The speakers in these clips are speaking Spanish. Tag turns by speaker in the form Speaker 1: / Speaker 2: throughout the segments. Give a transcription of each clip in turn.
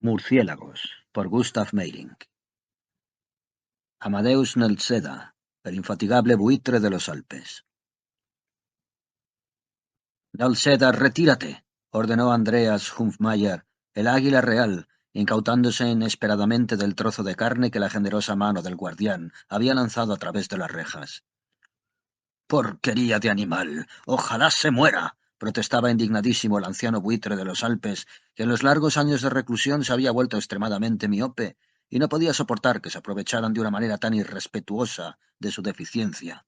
Speaker 1: Murciélagos, por Gustav Meyrink. Amadeus Nelseda, el infatigable buitre de los Alpes. Nelseda, retírate, ordenó Andreas Humpmayer, el águila real, incautándose inesperadamente del trozo de carne que la generosa mano del guardián había lanzado a través de las rejas. «¡Porquería de animal! ¡Ojalá se muera!», protestaba indignadísimo el anciano buitre de los Alpes, que en los largos años de reclusión se había vuelto extremadamente miope y no podía soportar que se aprovecharan de una manera tan irrespetuosa de su deficiencia.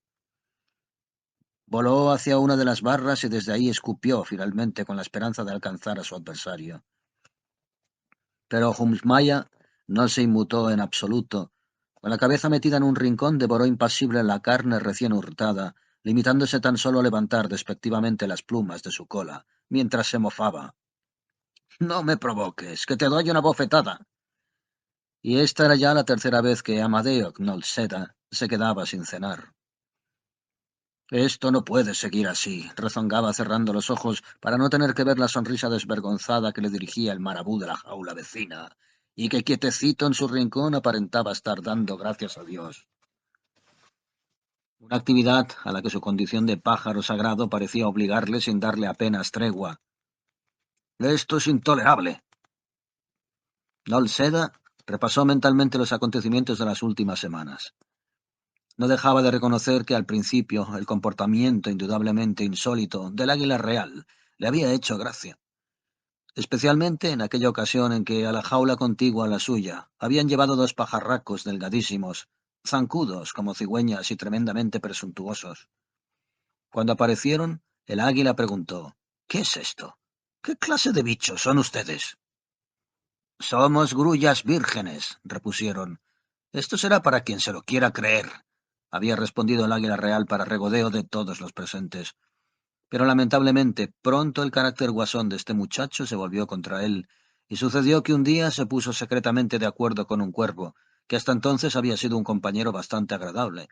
Speaker 1: Voló hacia una de las barras y desde ahí escupió finalmente con la esperanza de alcanzar a su adversario. Pero Humpmaya no se inmutó en absoluto. Con la cabeza metida en un rincón devoró impasible la carne recién hurtada, limitándose tan solo a levantar despectivamente las plumas de su cola, mientras se mofaba. «No me provoques, que te doy una bofetada». Y esta era ya la tercera vez que Amadeo Nolseda se quedaba sin cenar. «Esto no puede seguir así», rezongaba cerrando los ojos para no tener que ver la sonrisa desvergonzada que le dirigía el marabú de la jaula vecina, y que quietecito en su rincón aparentaba estar dando gracias a Dios. Una actividad a la que su condición de pájaro sagrado parecía obligarle sin darle apenas tregua. «Esto es intolerable». Nolseda repasó mentalmente los acontecimientos de las últimas semanas. No dejaba de reconocer que al principio el comportamiento indudablemente insólito del águila real le había hecho gracia, especialmente en aquella ocasión en que a la jaula contigua a la suya habían llevado dos pajarracos delgadísimos, zancudos como cigüeñas y tremendamente presuntuosos. Cuando aparecieron, el águila preguntó: «¿Qué es esto? ¿Qué clase de bichos son ustedes?» «Somos grullas vírgenes», repusieron. «Esto será para quien se lo quiera creer», había respondido el águila real para regodeo de todos los presentes. Pero lamentablemente pronto el carácter guasón de este muchacho se volvió contra él, y sucedió que un día se puso secretamente de acuerdo con un cuervo, que hasta entonces había sido un compañero bastante agradable,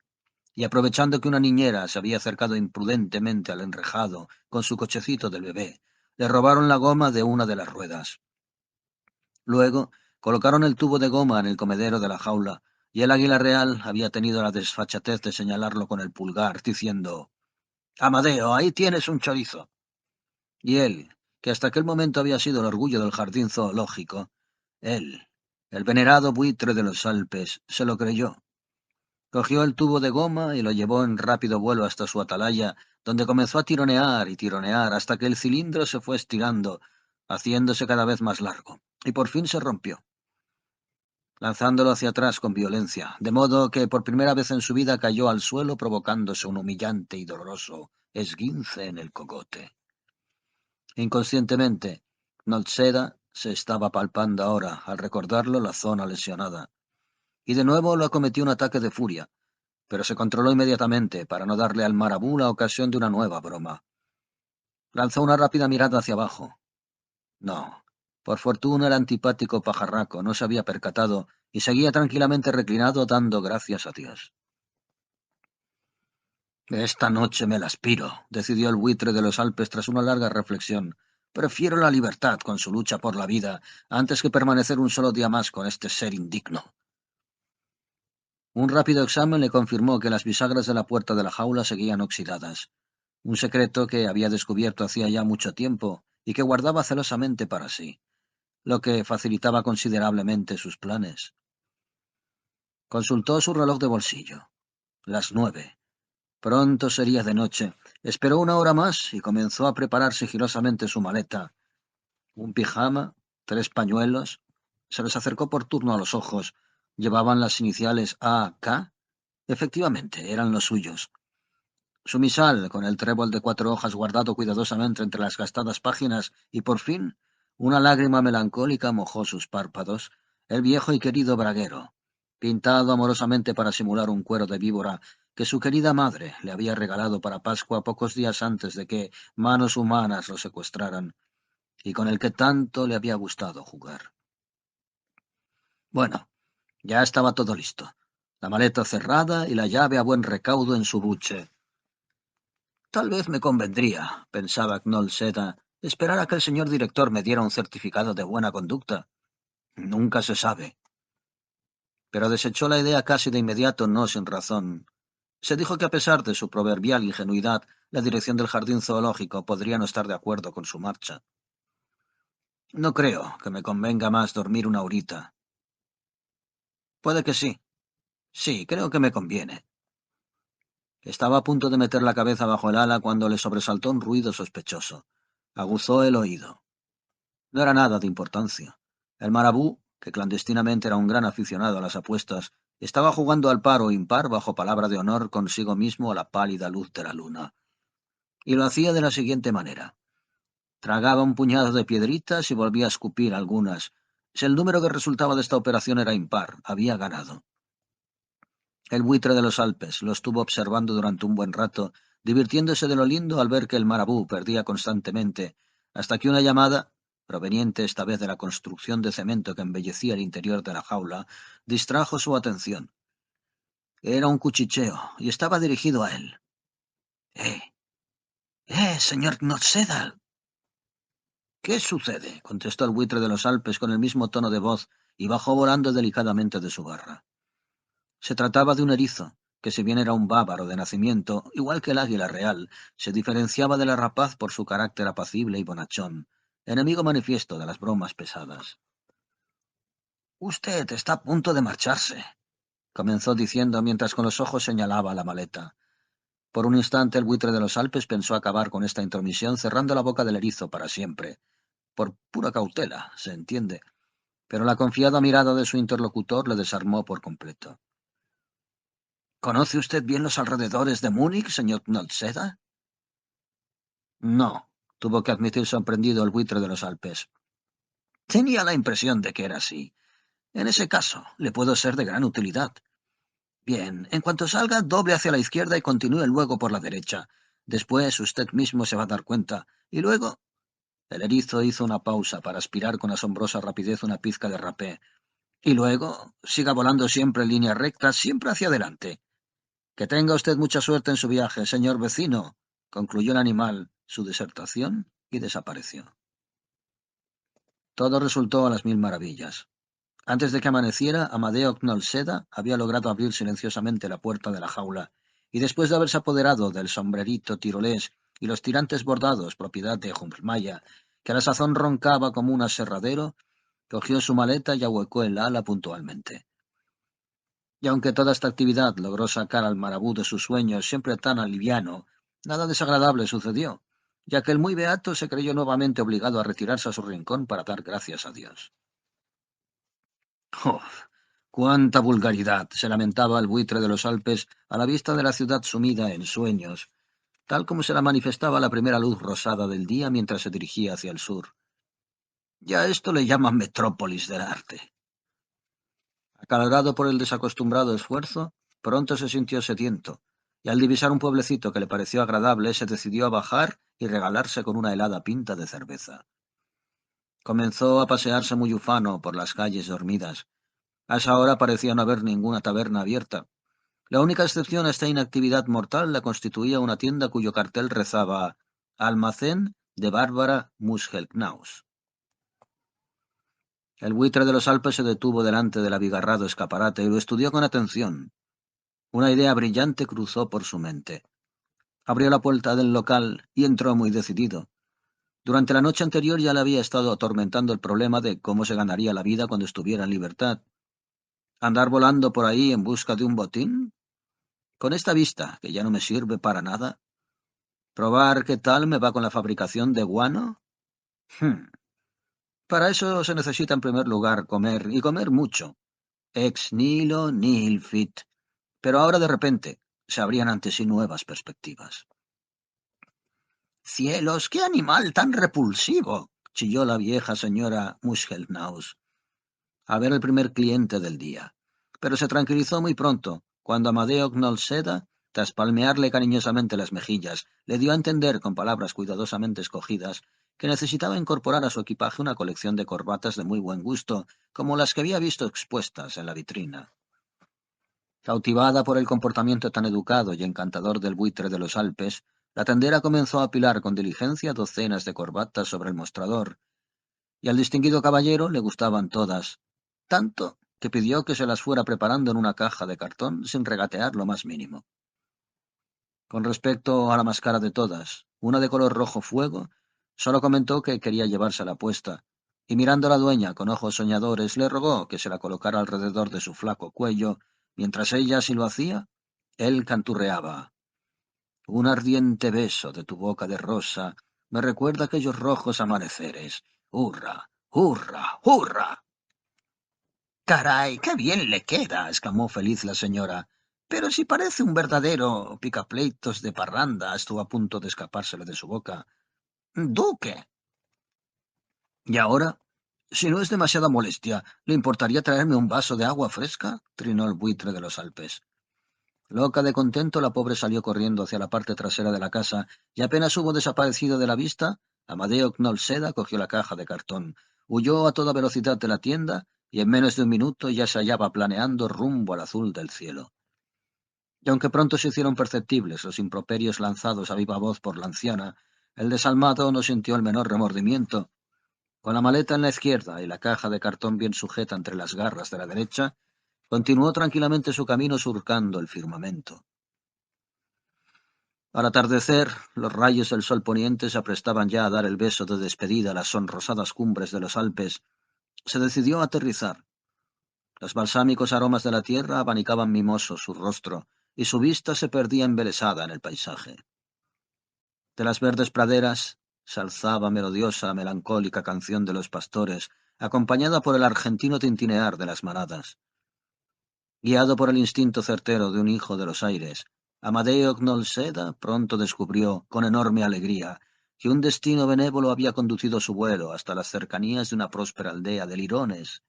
Speaker 1: y aprovechando que una niñera se había acercado imprudentemente al enrejado con su cochecito del bebé, le robaron la goma de una de las ruedas. Luego colocaron el tubo de goma en el comedero de la jaula, y el águila real había tenido la desfachatez de señalarlo con el pulgar, diciendo: «Amadeo, ahí tienes un chorizo». Y él, que hasta aquel momento había sido el orgullo del jardín zoológico, él, el venerado buitre de los Alpes, se lo creyó. Cogió el tubo de goma y lo llevó en rápido vuelo hasta su atalaya, donde comenzó a tironear y tironear hasta que el cilindro se fue estirando, haciéndose cada vez más largo, y por fin se rompió, lanzándolo hacia atrás con violencia, de modo que por primera vez en su vida cayó al suelo provocándose un humillante y doloroso esguince en el cogote. Inconscientemente, Nolseda se estaba palpando ahora, al recordarlo, la zona lesionada, y de nuevo lo acometió un ataque de furia, pero se controló inmediatamente para no darle al marabú la ocasión de una nueva broma. Lanzó una rápida mirada hacia abajo. No, por fortuna el antipático pajarraco no se había percatado y seguía tranquilamente reclinado dando gracias a Dios. «Esta noche me la aspiro», decidió el buitre de los Alpes tras una larga reflexión. «Prefiero la libertad con su lucha por la vida antes que permanecer un solo día más con este ser indigno». Un rápido examen le confirmó que las bisagras de la puerta de la jaula seguían oxidadas, un secreto que había descubierto hacía ya mucho tiempo y que guardaba celosamente para sí, lo que facilitaba considerablemente sus planes. Consultó su reloj de bolsillo. Las 9. Pronto sería de noche. Esperó una hora más y comenzó a preparar sigilosamente su maleta. Un pijama, 3 pañuelos. Se les acercó por turno a los ojos. ¿Llevaban las iniciales A.K.? Efectivamente, eran los suyos. Su misal, con el trébol de 4 hojas guardado cuidadosamente entre las gastadas páginas, y por fin, una lágrima melancólica mojó sus párpados, el viejo y querido braguero, pintado amorosamente para simular un cuero de víbora que su querida madre le había regalado para Pascua pocos días antes de que manos humanas lo secuestraran, y con el que tanto le había gustado jugar. Bueno, ya estaba todo listo, la maleta cerrada y la llave a buen recaudo en su buche. Tal vez me convendría, pensaba Nolseda, esperar a que el señor director me diera un certificado de buena conducta. Nunca se sabe. Pero desechó la idea casi de inmediato, no sin razón. Se dijo que a pesar de su proverbial ingenuidad, la dirección del jardín zoológico podría no estar de acuerdo con su marcha. No creo que me convenga más dormir una horita. Puede que sí. Sí, creo que me conviene. Estaba a punto de meter la cabeza bajo el ala cuando le sobresaltó un ruido sospechoso. Aguzó el oído. No era nada de importancia. El marabú, que clandestinamente era un gran aficionado a las apuestas, estaba jugando al par o impar bajo palabra de honor consigo mismo a la pálida luz de la luna. Y lo hacía de la siguiente manera. Tragaba un puñado de piedritas y volvía a escupir algunas. Si el número que resultaba de esta operación era impar, había ganado. El buitre de los Alpes lo estuvo observando durante un buen rato, divirtiéndose de lo lindo al ver que el marabú perdía constantemente, hasta que una llamada, proveniente esta vez de la construcción de cemento que embellecía el interior de la jaula, distrajo su atención. Era un cuchicheo, y estaba dirigido a él. ¡Eh! Señor Notsedal! ¿Qué sucede? Contestó el buitre de los Alpes con el mismo tono de voz, y bajó volando delicadamente de su barra. Se trataba de un erizo, que si bien era un bávaro de nacimiento, igual que el águila real, se diferenciaba de la rapaz por su carácter apacible y bonachón, enemigo manifiesto de las bromas pesadas. «Usted está a punto de marcharse», comenzó diciendo mientras con los ojos señalaba la maleta. Por un instante el buitre de los Alpes pensó acabar con esta intromisión cerrando la boca del erizo para siempre. Por pura cautela, se entiende, pero la confiada mirada de su interlocutor le desarmó por completo. ¿Conoce usted bien los alrededores de Múnich, señor Nolseda? No, tuvo que admitir sorprendido el buitre de los Alpes. Tenía la impresión de que era así. En ese caso, le puedo ser de gran utilidad. Bien, en cuanto salga, doble hacia la izquierda y continúe luego por la derecha. Después usted mismo se va a dar cuenta. Y luego... El erizo hizo una pausa para aspirar con asombrosa rapidez una pizca de rapé. Y luego, siga volando siempre en línea recta, siempre hacia adelante. Que tenga usted mucha suerte en su viaje, señor vecino, concluyó el animal su disertación y desapareció. Todo resultó a las mil maravillas. Antes de que amaneciera, Amadeo Knolseda había logrado abrir silenciosamente la puerta de la jaula, y después de haberse apoderado del sombrerito tirolés y los tirantes bordados propiedad de Humpelmaya, que a la sazón roncaba como un aserradero, cogió su maleta y ahuecó el ala puntualmente. Y aunque toda esta actividad logró sacar al marabú de sus sueños siempre tan aliviano, nada desagradable sucedió, ya que el muy beato se creyó nuevamente obligado a retirarse a su rincón para dar gracias a Dios. ¡Oh! ¡Cuánta vulgaridad! Se lamentaba el buitre de los Alpes a la vista de la ciudad sumida en sueños, tal como se la manifestaba la primera luz rosada del día mientras se dirigía hacia el sur. Ya esto le llaman metrópolis del arte. Acalorado por el desacostumbrado esfuerzo, pronto se sintió sediento, y al divisar un pueblecito que le pareció agradable, se decidió a bajar y regalarse con una helada pinta de cerveza. Comenzó a pasearse muy ufano por las calles dormidas. A esa hora parecía no haber ninguna taberna abierta. La única excepción a esta inactividad mortal la constituía una tienda cuyo cartel rezaba «Almacén de Bárbara Muschelknaus». El buitre de los Alpes se detuvo delante del abigarrado escaparate y lo estudió con atención. Una idea brillante cruzó por su mente. Abrió la puerta del local y entró muy decidido. Durante la noche anterior ya le había estado atormentando el problema de cómo se ganaría la vida cuando estuviera en libertad. ¿Andar volando por ahí en busca de un botín? Con esta vista, que ya no me sirve para nada. ¿Probar qué tal me va con la fabricación de guano? Hmm. Para eso se necesita en primer lugar comer, y comer mucho. Ex nihilo nihil fit. Pero ahora de repente se abrían ante sí nuevas perspectivas. «¡Cielos, qué animal tan repulsivo!», chilló la vieja señora Muschelknaus, a ver el primer cliente del día. Pero se tranquilizó muy pronto, cuando Amadeo Knolseda, tras palmearle cariñosamente las mejillas, le dio a entender con palabras cuidadosamente escogidas que necesitaba incorporar a su equipaje una colección de corbatas de muy buen gusto, como las que había visto expuestas en la vitrina. Cautivada por el comportamiento tan educado y encantador del buitre de los Alpes, la tendera comenzó a apilar con diligencia docenas de corbatas sobre el mostrador, y al distinguido caballero le gustaban todas, tanto que pidió que se las fuera preparando en una caja de cartón sin regatear lo más mínimo. Con respecto a la más cara de todas, una de color rojo fuego, solo comentó que quería llevársela puesta, y mirando a la dueña con ojos soñadores le rogó que se la colocara alrededor de su flaco cuello, mientras ella, si lo hacía, él canturreaba. Un ardiente beso de tu boca de rosa me recuerda aquellos rojos amaneceres. ¡Hurra! ¡Hurra! ¡Hurra! Caray, qué bien le queda, exclamó feliz la señora. Pero si parece un verdadero picapleitos de parranda, estuvo a punto de escapársele de su boca. Duque. ¿Y ahora? Si no es demasiada molestia, ¿le importaría traerme un vaso de agua fresca? Trinó el buitre de los Alpes. Loca de contento, la pobre salió corriendo hacia la parte trasera de la casa, y apenas hubo desaparecido de la vista, Amadeo Knolseda cogió la caja de cartón, huyó a toda velocidad de la tienda, y en menos de un minuto ya se hallaba planeando rumbo al azul del cielo. Y aunque pronto se hicieron perceptibles los improperios lanzados a viva voz por la anciana, el desalmado no sintió el menor remordimiento. Con la maleta en la izquierda y la caja de cartón bien sujeta entre las garras de la derecha, continuó tranquilamente su camino surcando el firmamento. Al atardecer, los rayos del sol poniente se aprestaban ya a dar el beso de despedida a las sonrosadas cumbres de los Alpes. Se decidió a aterrizar. Los balsámicos aromas de la tierra abanicaban mimosos su rostro, y su vista se perdía embelesada en el paisaje. De las verdes praderas se alzaba melodiosa, melancólica canción de los pastores, acompañada por el argentino tintinear de las manadas. Guiado por el instinto certero de un hijo de los aires, Amadeo Knolseda pronto descubrió, con enorme alegría, que un destino benévolo había conducido su vuelo hasta las cercanías de una próspera aldea de lirones.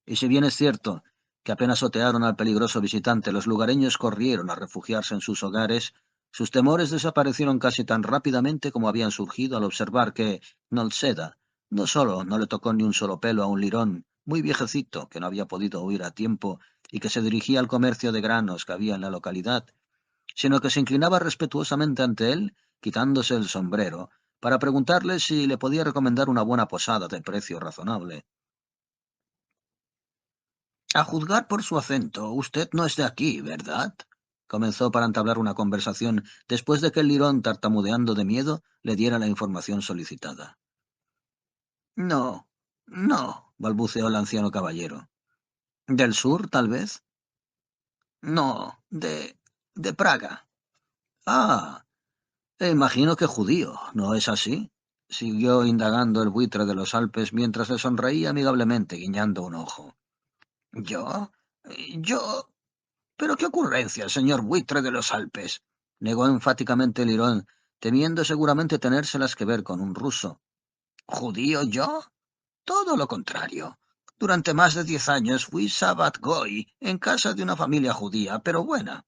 Speaker 1: Y si bien es cierto que apenas otearon al peligroso visitante, los lugareños corrieron a refugiarse en sus hogares, sus temores desaparecieron casi tan rápidamente como habían surgido al observar que Knolseda no solo no le tocó ni un solo pelo a un lirón muy viejecito que no había podido huir a tiempo y que se dirigía al comercio de granos que había en la localidad, sino que se inclinaba respetuosamente ante él, quitándose el sombrero, para preguntarle si le podía recomendar una buena posada de precio razonable. A juzgar por su acento, usted no es de aquí, ¿verdad? Comenzó para entablar una conversación después de que el lirón, tartamudeando de miedo, le diera la información solicitada. No, no, balbuceó el anciano caballero. ¿Del sur, tal vez? No, de Praga. Ah, imagino que judío, ¿no es así? Siguió indagando el buitre de los Alpes mientras le sonreía amigablemente, guiñando un ojo. ¿Yo? ¿Yo? Pero qué ocurrencia, señor buitre de los Alpes, negó enfáticamente Lirón, temiendo seguramente tenérselas que ver con un ruso. ¿Judío yo? Todo lo contrario. Durante más de 10 años fui Sabbat Goy en casa de una familia judía, pero buena.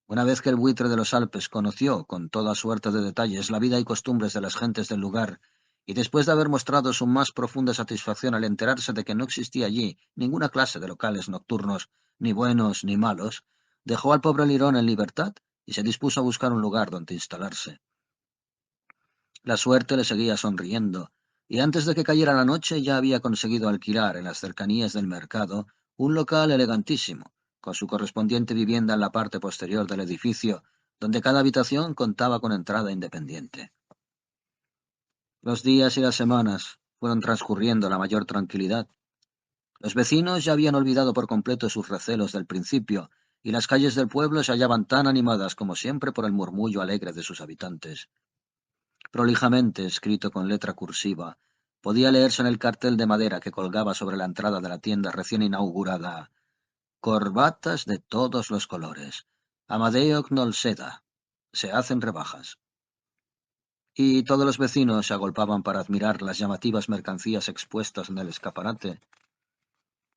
Speaker 1: Una vez que el buitre de los Alpes conoció con toda suerte de detalles la vida y costumbres de las gentes del lugar, y después de haber mostrado su más profunda satisfacción al enterarse de que no existía allí ninguna clase de locales nocturnos, ni buenos ni malos, dejó al pobre Lirón en libertad y se dispuso a buscar un lugar donde instalarse. La suerte le seguía sonriendo, y antes de que cayera la noche ya había conseguido alquilar en las cercanías del mercado un local elegantísimo, con su correspondiente vivienda en la parte posterior del edificio, donde cada habitación contaba con entrada independiente. Los días y las semanas fueron transcurriendo en la mayor tranquilidad. Los vecinos ya habían olvidado por completo sus recelos del principio, y las calles del pueblo se hallaban tan animadas como siempre por el murmullo alegre de sus habitantes. Prolijamente escrito con letra cursiva, podía leerse en el cartel de madera que colgaba sobre la entrada de la tienda recién inaugurada: corbatas de todos los colores. Amadeo Knolseda. Se hacen rebajas. Y todos los vecinos se agolpaban para admirar las llamativas mercancías expuestas en el escaparate.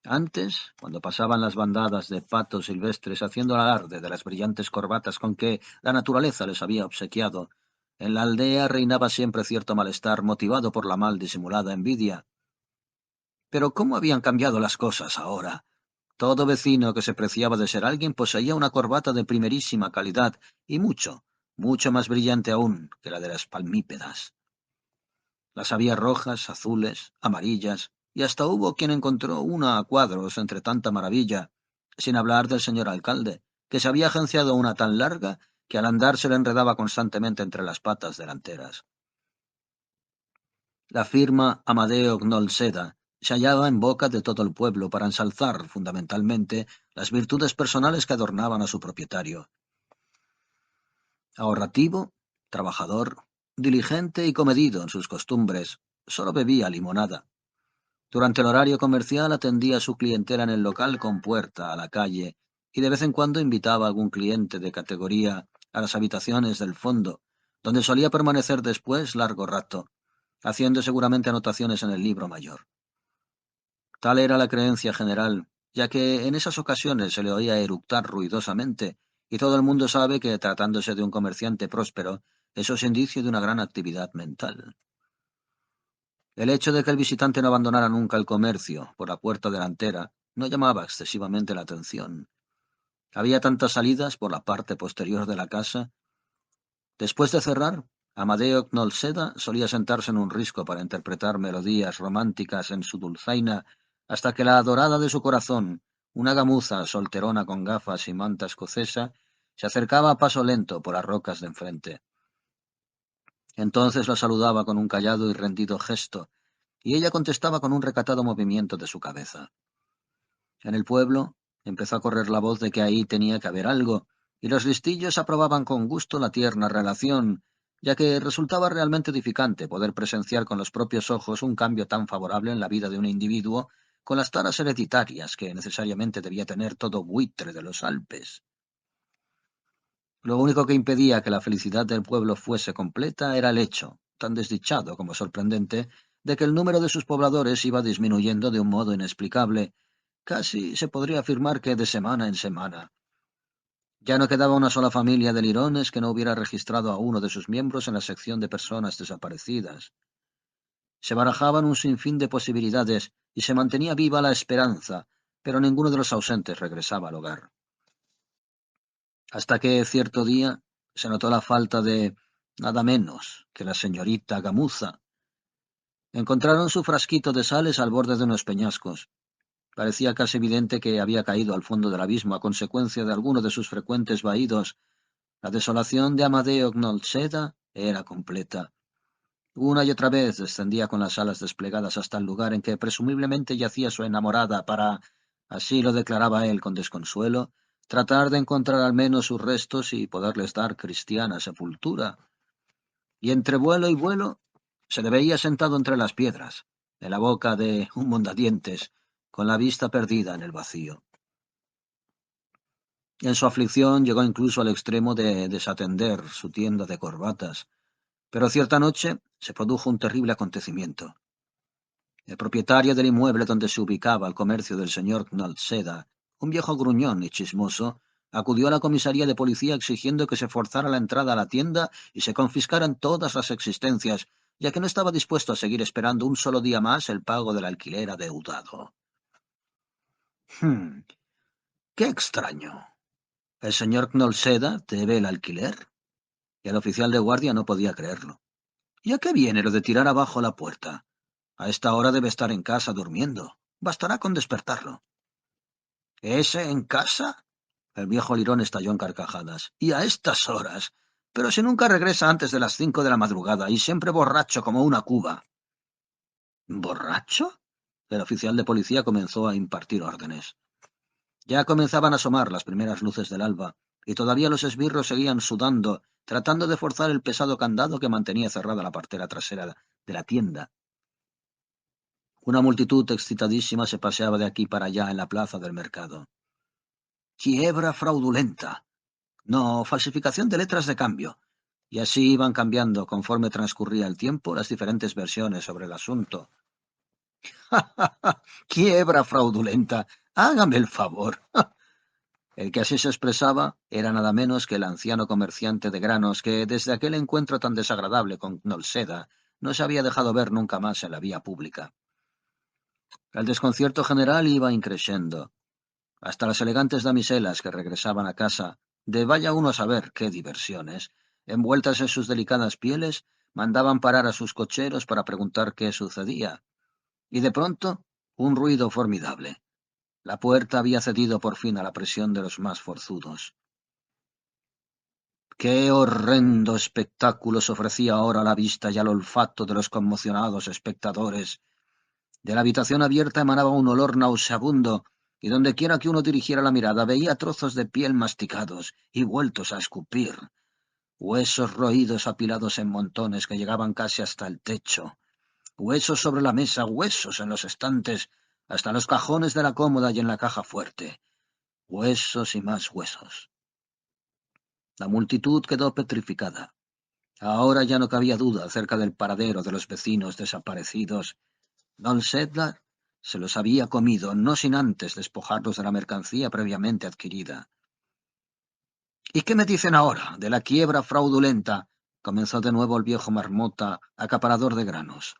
Speaker 1: Antes, cuando pasaban las bandadas de patos silvestres haciendo alarde de las brillantes corbatas con que la naturaleza les había obsequiado, en la aldea reinaba siempre cierto malestar motivado por la mal disimulada envidia. Pero ¿cómo habían cambiado las cosas ahora? Todo vecino que se preciaba de ser alguien poseía una corbata de primerísima calidad y mucho más brillante aún que la de las palmípedas. Las había rojas, azules, amarillas, y hasta hubo quien encontró una a cuadros entre tanta maravilla, sin hablar del señor alcalde, que se había agenciado una tan larga que al andar se le enredaba constantemente entre las patas delanteras. La firma Amadeo Gnolseda se hallaba en boca de todo el pueblo para ensalzar, fundamentalmente, las virtudes personales que adornaban a su propietario. Ahorrativo, trabajador, diligente y comedido en sus costumbres, solo bebía limonada. Durante el horario comercial atendía a su clientela en el local con puerta a la calle y de vez en cuando invitaba a algún cliente de categoría a las habitaciones del fondo, donde solía permanecer después largo rato, haciendo seguramente anotaciones en el libro mayor. Tal era la creencia general, ya que en esas ocasiones se le oía eructar ruidosamente, y todo el mundo sabe que, tratándose de un comerciante próspero, eso es indicio de una gran actividad mental. El hecho de que el visitante no abandonara nunca el comercio por la puerta delantera no llamaba excesivamente la atención. Había tantas salidas por la parte posterior de la casa. Después de cerrar, Amadeo Knolseda solía sentarse en un risco para interpretar melodías románticas en su dulzaina hasta que la adorada de su corazón, una gamuza solterona con gafas y manta escocesa, se acercaba a paso lento por las rocas de enfrente. Entonces la saludaba con un callado y rendido gesto, y ella contestaba con un recatado movimiento de su cabeza. En el pueblo empezó a correr la voz de que ahí tenía que haber algo, y los listillos aprobaban con gusto la tierna relación, ya que resultaba realmente edificante poder presenciar con los propios ojos un cambio tan favorable en la vida de un individuo con las taras hereditarias que necesariamente debía tener todo buitre de los Alpes. Lo único que impedía que la felicidad del pueblo fuese completa era el hecho, tan desdichado como sorprendente, de que el número de sus pobladores iba disminuyendo de un modo inexplicable. Casi se podría afirmar que de semana en semana. Ya no quedaba una sola familia de Lirones que no hubiera registrado a uno de sus miembros en la sección de personas desaparecidas. Se barajaban un sinfín de posibilidades y se mantenía viva la esperanza, pero ninguno de los ausentes regresaba al hogar. Hasta que cierto día se notó la falta de nada menos que la señorita Gamuza. Encontraron su frasquito de sales al borde de unos peñascos. Parecía casi evidente que había caído al fondo del abismo a consecuencia de alguno de sus frecuentes vaídos. La desolación de Amadeo Gnolseda era completa. Una y otra vez descendía con las alas desplegadas hasta el lugar en que presumiblemente yacía su enamorada para, así lo declaraba él con desconsuelo, tratar de encontrar al menos sus restos y poderles dar cristiana sepultura. Y entre vuelo y vuelo se le veía sentado entre las piedras, en la boca de un mondadientes, con la vista perdida en el vacío. En su aflicción llegó incluso al extremo de desatender su tienda de corbatas, pero cierta noche se produjo un terrible acontecimiento. El propietario del inmueble donde se ubicaba el comercio del señor Knolseda, un viejo gruñón y chismoso, acudió a la comisaría de policía exigiendo que se forzara la entrada a la tienda y se confiscaran todas las existencias, ya que no estaba dispuesto a seguir esperando un solo día más el pago del alquiler adeudado. Hmm, ¡Qué extraño! ¿El señor Knolseda debe el alquiler? Y el oficial de guardia no podía creerlo. ¿Y a qué viene lo de tirar abajo la puerta? A esta hora debe estar en casa durmiendo. Bastará con despertarlo. ¿Ese en casa? El viejo lirón estalló en carcajadas. ¿Y a estas horas? Pero si nunca regresa antes de las 5 de la madrugada y siempre borracho como una cuba. ¿Borracho? El oficial de policía comenzó a impartir órdenes. Ya comenzaban a asomar las primeras luces del alba, y todavía los esbirros seguían sudando, tratando de forzar el pesado candado que mantenía cerrada la partera trasera de la tienda. Una multitud excitadísima se paseaba de aquí para allá en la plaza del mercado. Quiebra fraudulenta. No, falsificación de letras de cambio. Y así iban cambiando, conforme transcurría el tiempo, las diferentes versiones sobre el asunto. ¡Ja, ja, ja! ¡Quiebra fraudulenta! Hágame el favor. El que así se expresaba era nada menos que el anciano comerciante de granos que, desde aquel encuentro tan desagradable con Nolseda, no se había dejado ver nunca más en la vía pública. El desconcierto general iba increciendo. Hasta las elegantes damiselas que regresaban a casa, de vaya uno a saber qué diversiones, envueltas en sus delicadas pieles, mandaban parar a sus cocheros para preguntar qué sucedía. Y de pronto, un ruido formidable. La puerta había cedido por fin a la presión de los más forzudos. Qué horrendo espectáculo se ofrecía ahora a la vista y al olfato de los conmocionados espectadores. De la habitación abierta emanaba un olor nauseabundo, y donde quiera que uno dirigiera la mirada veía trozos de piel masticados y vueltos a escupir, huesos roídos apilados en montones que llegaban casi hasta el techo, huesos sobre la mesa, huesos en los estantes, hasta en los cajones de la cómoda y en la caja fuerte, huesos y más huesos. La multitud quedó petrificada. Ahora ya no cabía duda acerca del paradero de los vecinos desaparecidos. Don Sedlar se los había comido, no sin antes despojarlos de la mercancía previamente adquirida. —¿Y qué me dicen ahora de la quiebra fraudulenta? —comenzó de nuevo el viejo marmota, acaparador de granos.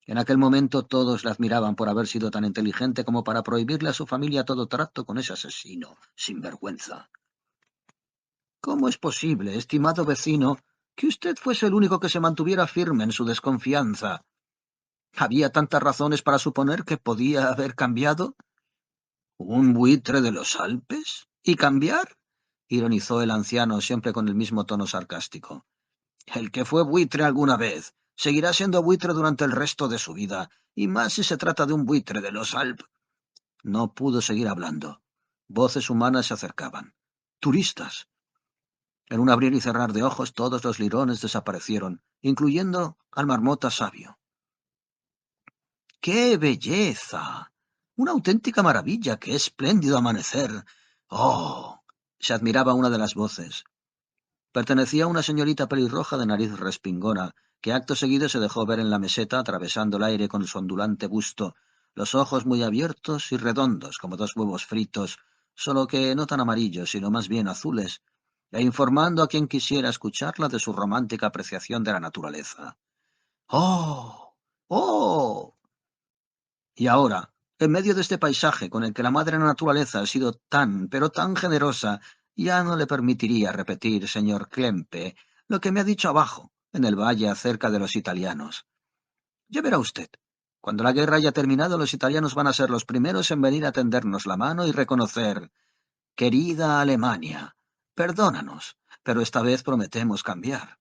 Speaker 1: En aquel momento todos le admiraban por haber sido tan inteligente como para prohibirle a su familia todo trato con ese asesino sin vergüenza. —¿Cómo es posible, estimado vecino, que usted fuese el único que se mantuviera firme en su desconfianza? ¿Había tantas razones para suponer que podía haber cambiado? —¿Un buitre de los Alpes? ¿Y cambiar? —ironizó el anciano, siempre con el mismo tono sarcástico. El que fue buitre alguna vez seguirá siendo buitre durante el resto de su vida, y más si se trata de un buitre de los Alpes. No pudo seguir hablando. Voces humanas se acercaban. Turistas. En un abrir y cerrar de ojos todos los lirones desaparecieron, incluyendo al marmota sabio. ¡Qué belleza! ¡Una auténtica maravilla! ¡Qué espléndido amanecer! ¡Oh! Se admiraba una de las voces. Pertenecía a una señorita pelirroja de nariz respingona, que acto seguido se dejó ver en la meseta atravesando el aire con su ondulante busto, los ojos muy abiertos y redondos como dos huevos fritos, solo que no tan amarillos, sino más bien azules, e informando a quien quisiera escucharla de su romántica apreciación de la naturaleza. ¡Oh! ¡Oh! Y ahora, en medio de este paisaje con el que la madre naturaleza ha sido tan, pero tan generosa, ya no le permitiría repetir, señor Clempe, lo que me ha dicho abajo, en el valle acerca de los italianos. Ya verá usted, cuando la guerra haya terminado, los italianos van a ser los primeros en venir a tendernos la mano y reconocer, querida Alemania, perdónanos, pero esta vez prometemos cambiar.